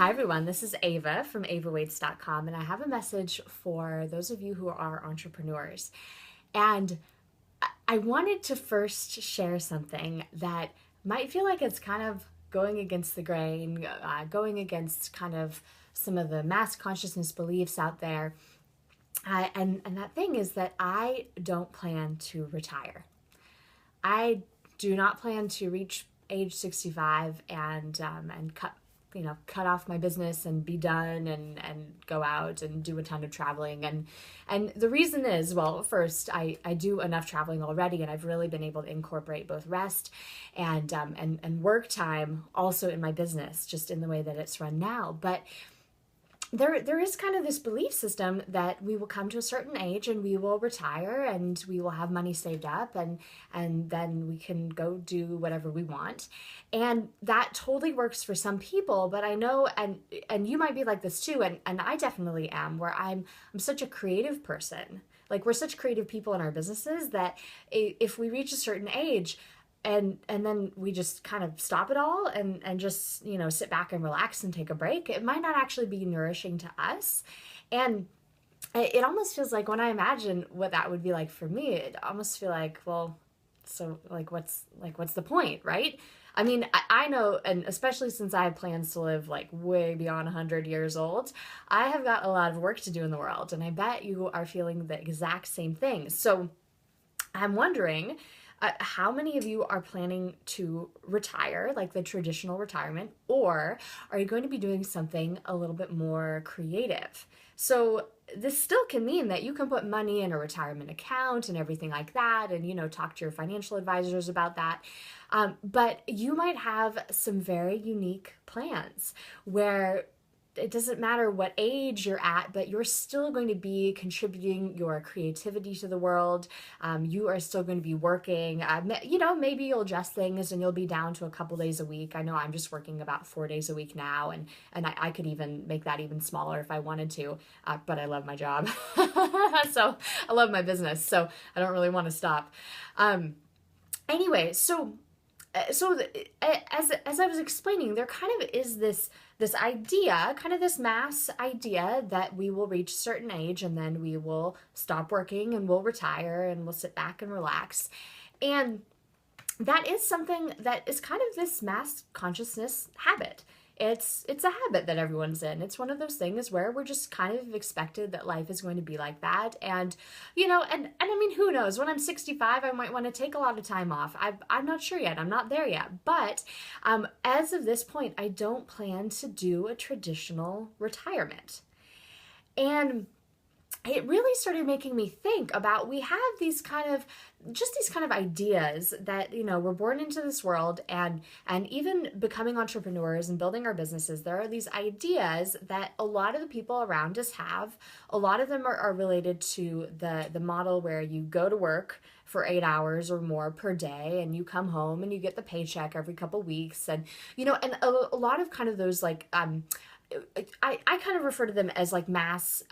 Hi everyone, this is Ava from avawaits.com, and I have a message for those of you who are entrepreneurs. And I wanted to first share something that might feel like it's kind of going against the grain, going against kind of some of the mass consciousness beliefs out there. And that thing is that I don't plan to retire. I do not plan to reach age 65 and cut off my business and be done and go out and do a ton of traveling. And the reason is, well, first, I do enough traveling already, and I've really been able to incorporate both rest and work time also in my business, just in the way that it's run now. But there is kind of this belief system that we will come to a certain age and we will retire and we will have money saved up and then we can go do whatever we want. And that totally works for some people, but I know and you might be like this too, and I definitely am, where I'm such a creative person. Like, we're such creative people in our businesses that if we reach a certain age, and then we just kind of stop it all and just, sit back and relax and take a break, it might not actually be nourishing to us. And it almost feels like, when I imagine what that would be like for me, it almost feel like, well, so what's the point, right? I mean, I know, and especially since I have plans to live like way beyond 100 years old, I have got a lot of work to do in the world, and I bet you are feeling the exact same thing. So I'm wondering, how many of you are planning to retire, like the traditional retirement, or are you going to be doing something a little bit more creative? So this still can mean that you can put money in a retirement account and everything like that, and talk to your financial advisors about that. But you might have some very unique plans where it doesn't matter what age you're at, but you're still going to be contributing your creativity to the world. You are still going to be working. Maybe you'll adjust things and you'll be down to a couple days a week. I know I'm just working about 4 days a week now, and I could even make that even smaller if I wanted to, but I love my job. So I love my business, so I don't really want to stop. Anyway, as I was explaining, there kind of is this idea, kind of this mass idea, that we will reach a certain age and then we will stop working and we'll retire and we'll sit back and relax. And that is something that is kind of this mass consciousness habit. It's a habit that everyone's in. It's one of those things where we're just kind of expected that life is going to be like that. And, and I mean, who knows? When I'm 65, I might want to take a lot of time off. I'm not sure yet. I'm not there yet. But as of this point, I don't plan to do a traditional retirement. And it really started making me think about, we have these kind of ideas that, we're born into this world, and even becoming entrepreneurs and building our businesses, there are these ideas that a lot of the people around us have. A lot of them are related to the model where you go to work for 8 hours or more per day, and you come home and you get the paycheck every couple weeks, and and a lot of kind of those I kind of refer to them as like mass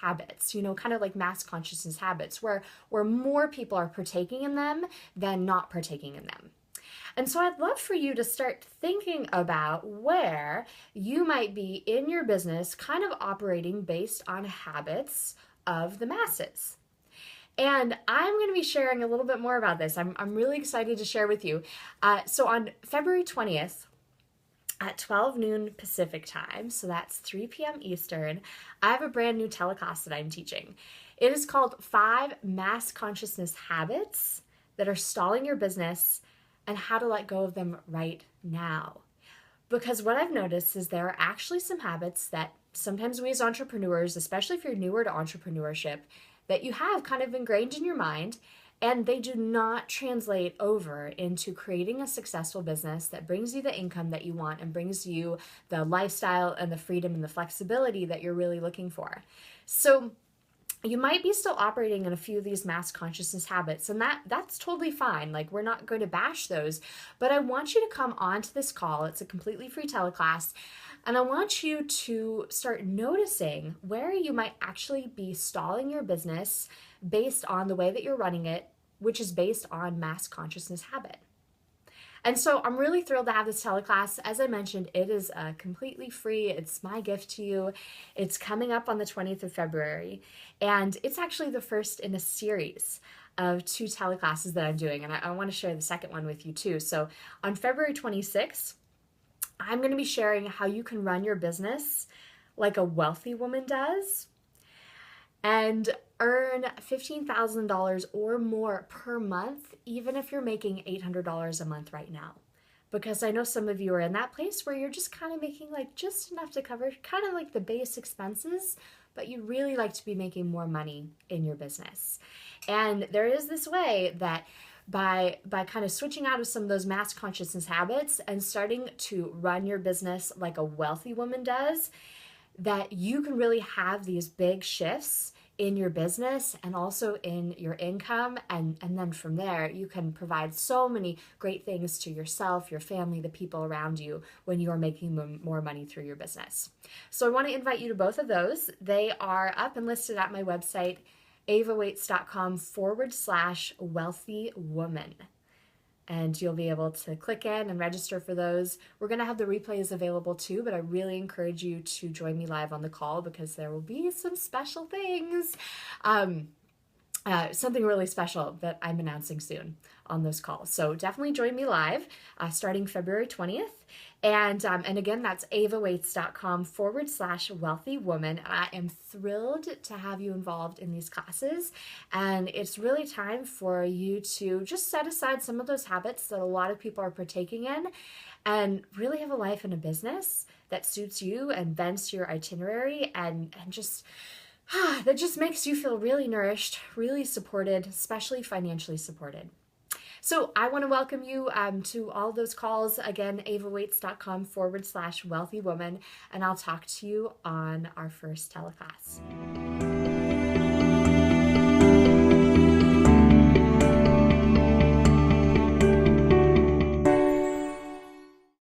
habits, kind of like mass consciousness habits, where more people are partaking in them than not partaking in them. And so I'd love for you to start thinking about where you might be in your business kind of operating based on habits of the masses. And I'm going to be sharing a little bit more about this. I'm really excited to share with you. So on February 20th, at 12 noon Pacific time, so that's 3 p.m. Eastern, I have a brand new teleclass that I'm teaching. It is called 5 Mass Consciousness Habits that are stalling your business and how to let go of them right now. Because what I've noticed is there are actually some habits that sometimes we as entrepreneurs, especially if you're newer to entrepreneurship, that you have kind of ingrained in your mind, and they do not translate over into creating a successful business that brings you the income that you want and brings you the lifestyle and the freedom and the flexibility that you're really looking for. So you might be still operating in a few of these mass consciousness habits, and that's totally fine. Like, we're not going to bash those, but I want you to come onto this call. It's a completely free teleclass, and I want you to start noticing where you might actually be stalling your business based on the way that you're running it, which is based on mass consciousness habit. And so I'm really thrilled to have this teleclass. As I mentioned, it is completely free. It's my gift to you. It's coming up on the 20th of February, and it's actually the first in a series of 2 teleclasses that I'm doing, and I want to share the second one with you too. So on February 26th, I'm going to be sharing how you can run your business like a wealthy woman does and earn $15,000 or more per month, even if you're making $800 a month right now. Because I know some of you are in that place where you're just kind of making like just enough to cover kind of like the base expenses, but you really like to be making more money in your business. And there is this way that by kind of switching out of some of those mass consciousness habits and starting to run your business like a wealthy woman does, that you can really have these big shifts in your business and also in your income. And then from there, you can provide so many great things to yourself, your family, the people around you when you're making more money through your business. So I want to invite you to both of those. They are up and listed at my website, avawaits.com/wealthy woman. And you'll be able to click in and register for those. We're going to have the replays available too, but I really encourage you to join me live on the call because there will be some special things. Something really special that I'm announcing soon on those calls. So definitely join me live starting February 20th. And again, that's avawaits.com/wealthy woman. I am thrilled to have you involved in these classes. And it's really time for you to just set aside some of those habits that a lot of people are partaking in and really have a life and a business that suits you and bends to your itinerary and just that just makes you feel really nourished, really supported, especially financially supported. So I want to welcome you to all those calls. Again, avawaits.com/wealthy woman, and I'll talk to you on our first teleclass.